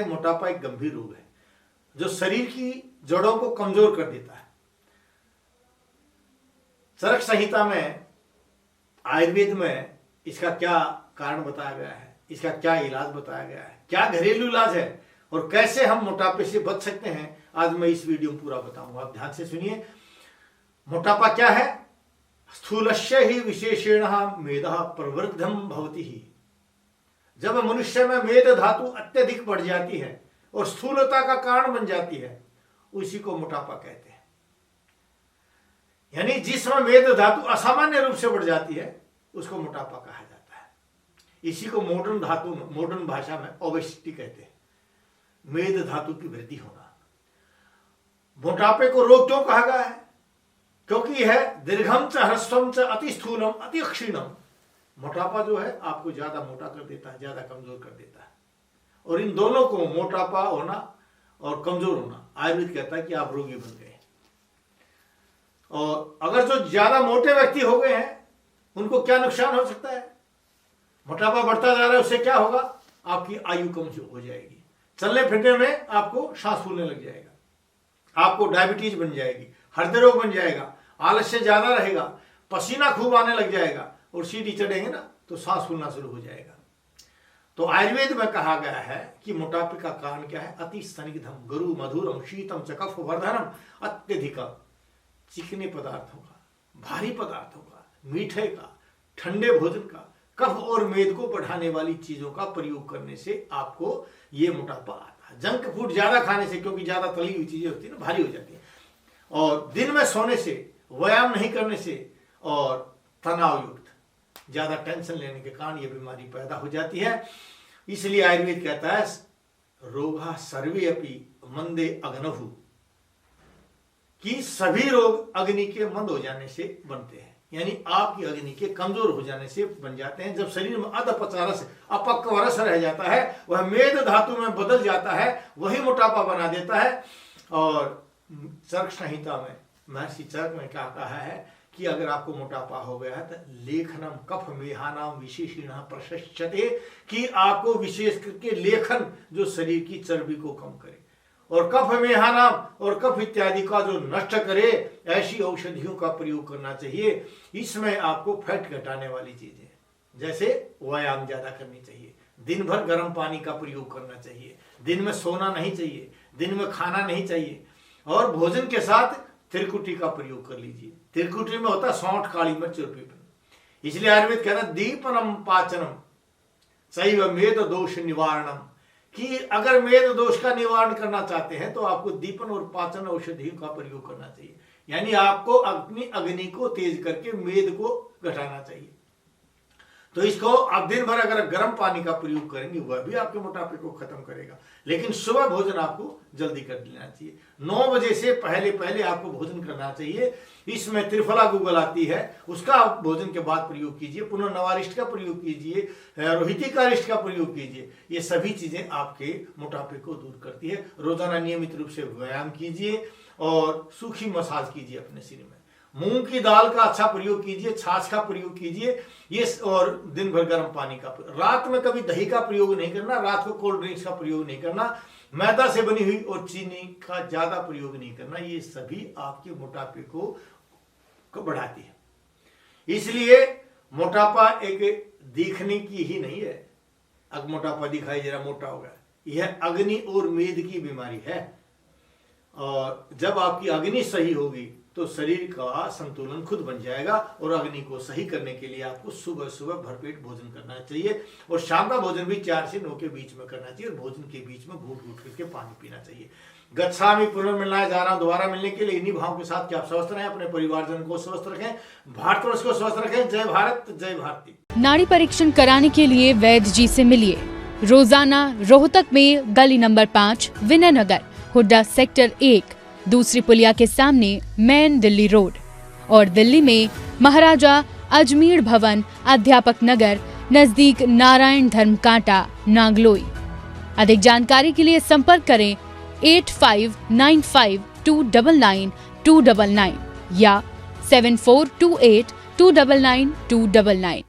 हैं मोटापा एक गंभीर रोग है जो शरीर की जड़ों को कमजोर कर देता है। चरक संहिता में, आयुर्वेद में इसका क्या कारण बताया गया है, इसका क्या इलाज बताया गया है, क्या घरेलू इलाज है और कैसे हम मोटापे से बच सकते हैं, आज मैं इस वीडियो में पूरा बताऊंगा। आप ध्यान से सुनिए। मोटापा क्या है? स्थूलस्य ही विशेषेण मेदः प्रवृद्धम भवति ही। जब मनुष्य में मेद धातु अत्यधिक बढ़ जाती है और स्थूलता का कारण बन जाती है, उसी को मोटापा कहते हैं। यानी जिसमें मेद धातु असामान्य रूप से बढ़ जाती है उसको मोटापा कहा जाता है। इसी को मॉडर्न भाषा में ओबेसिटी कहते हैं, मेद धातु की वृद्धि होना। मोटापे को रोग क्यों कहा गया है? क्योंकि यह दीर्घम च ह्रस्वम च अति स्थूलम अति क्षीणम। मोटापा जो है आपको ज्यादा मोटा कर देता है, ज्यादा कमजोर कर देता है। और इन दोनों को, मोटापा होना और कमजोर होना, आयुर्वेद कहता है कि आप रोगी बन गए। और अगर जो ज्यादा मोटे व्यक्ति हो गए हैं उनको क्या नुकसान हो सकता है? मोटापा बढ़ता जा रहा है, उससे क्या होगा? आपकी आयु कम हो जाएगी, चलने फिरने में आपको सांस फूलने लग जाएगा, आपको डायबिटीज बन जाएगी, हृदय रोग बन जाएगा, आलस्य ज्यादा रहेगा, पसीना खूब आने लग जाएगा और सीढ़ी चढ़ेंगे ना तो सांस फूलना शुरू हो जाएगा। तो आयुर्वेद में कहा गया है कि मोटापे का कारण क्या है? अति स्निग्धम गुरु मधुरम शीतम च कफ वर्धनम। अत्यधिक चिकने पदार्थों का, भारी पदार्थों का, मीठे का, ठंडे भोजन का, कफ और मेद को बढ़ाने वाली चीजों का प्रयोग करने से आपको ये मोटापा आता है। जंक फूड ज्यादा खाने से, क्योंकि ज्यादा तली हुई चीजें होती है ना, भारी हो जाती है। और दिन में सोने से, व्यायाम नहीं करने से और तनाव युक्त ज्यादा टेंशन लेने के कारण ये बीमारी पैदा हो जाती है। इसलिए आयुर्वेद कहता है रोगा सर्वे अपि मंदे अग्नहु, कि सभी रोग अग्नि के मंद हो जाने से बनते हैं। यानी आपकी अग्नि के कमजोर हो जाने से बन जाते हैं। जब शरीर में अधपचा रस, अपक्व रस रह जाता है, वह मेद धातु में बदल जाता है, वही मोटापा बना देता है। और चरक संहिता में महर्षि चरक ने क्या कहा है कि अगर आपको मोटापा हो गया है तो लेखनम कफ मेहानाम विशेषण प्रशस्यते, कि आपको विशेष करके लेखन जो शरीर की चर्बी को कम करे और कफ मेहानाम और कफ इत्यादि का जो नष्ट करे, ऐसी औषधियों का प्रयोग करना चाहिए। इसमें आपको फैट घटाने वाली चीजें, जैसे व्यायाम ज्यादा करनी चाहिए, दिन भर गर्म पानी का प्रयोग करना चाहिए, दिन में सोना नहीं चाहिए, दिन में खाना नहीं चाहिए, और भोजन के साथ त्रिकुटी का प्रयोग कर लीजिए। त्रिकुटी में होता है सौंठ, काली मिर्च और पीपल। इसलिए आयुर्वेद कहता है दीपनम पाचनम सैव मेद दोष निवारणम, कि अगर मेद दोष का निवारण करना चाहते हैं तो आपको दीपन और पाचन औषधियों का प्रयोग करना चाहिए। यानी आपको अपनी अग्नि को तेज करके मेद को घटाना चाहिए। तो इसको आप दिन भर अगर गर्म पानी का प्रयोग करेंगे, वह भी आपके मोटापे को खत्म करेगा। लेकिन सुबह भोजन आपको जल्दी कर लेना चाहिए, 9 बजे से पहले पहले आपको भोजन करना चाहिए। इसमें त्रिफला गुगल आती है, उसका आप भोजन के बाद प्रयोग कीजिए। पुनर्नवारिष्ट का प्रयोग कीजिए, रोहितिकारिष्ट का प्रयोग कीजिए। ये सभी चीजें आपके मोटापे को दूर करती है। रोजाना नियमित रूप से व्यायाम कीजिए और सूखी मसाज कीजिए अपने शरीर में। मूंग की दाल का अच्छा प्रयोग कीजिए, छाछ का प्रयोग कीजिए, ये, और दिन भर गर्म पानी का। रात में कभी दही का प्रयोग नहीं करना, रात को कोल्ड ड्रिंक्स का प्रयोग नहीं करना, मैदा से बनी हुई और चीनी का ज्यादा प्रयोग नहीं करना। ये सभी आपके मोटापे को बढ़ाती है। इसलिए मोटापा एक दिखने की ही नहीं है, अब मोटापा दिखाई जरा मोटा हो गया, यह अग्नि और मेद की बीमारी है। और जब आपकी अग्नि सही होगी तो शरीर का संतुलन खुद बन जाएगा। और अग्नि को सही करने के लिए आपको सुबह सुबह भरपेट भोजन करना चाहिए, और शाम का भोजन भी 4 से 9 के बीच में करना चाहिए, और भोजन के बीच में घूट घूट करके पानी पीना चाहिए। गच्छामि पुनर्मिलनाय जा रहा हूं दोबारा मिलने के लिए इन्हीं भाव के साथ कि आप स्वस्थ रहें, अपने परिवारजन को स्वस्थ रखें, भारतवर्ष को स्वस्थ रखें। जय भारत, जय भारती। नाड़ी परीक्षण कराने के लिए वैद्य जी से मिलिए रोजाना रोहतक में गली नंबर 5 विनय नगर, हुड्डा सेक्टर 1, दूसरी पुलिया के सामने मेन दिल्ली रोड, और दिल्ली में महाराजा अजमेर भवन अध्यापक नगर नजदीक नारायण धर्म कांटा नागलोई। अधिक जानकारी के लिए संपर्क करें 8595299299 या 7428299299।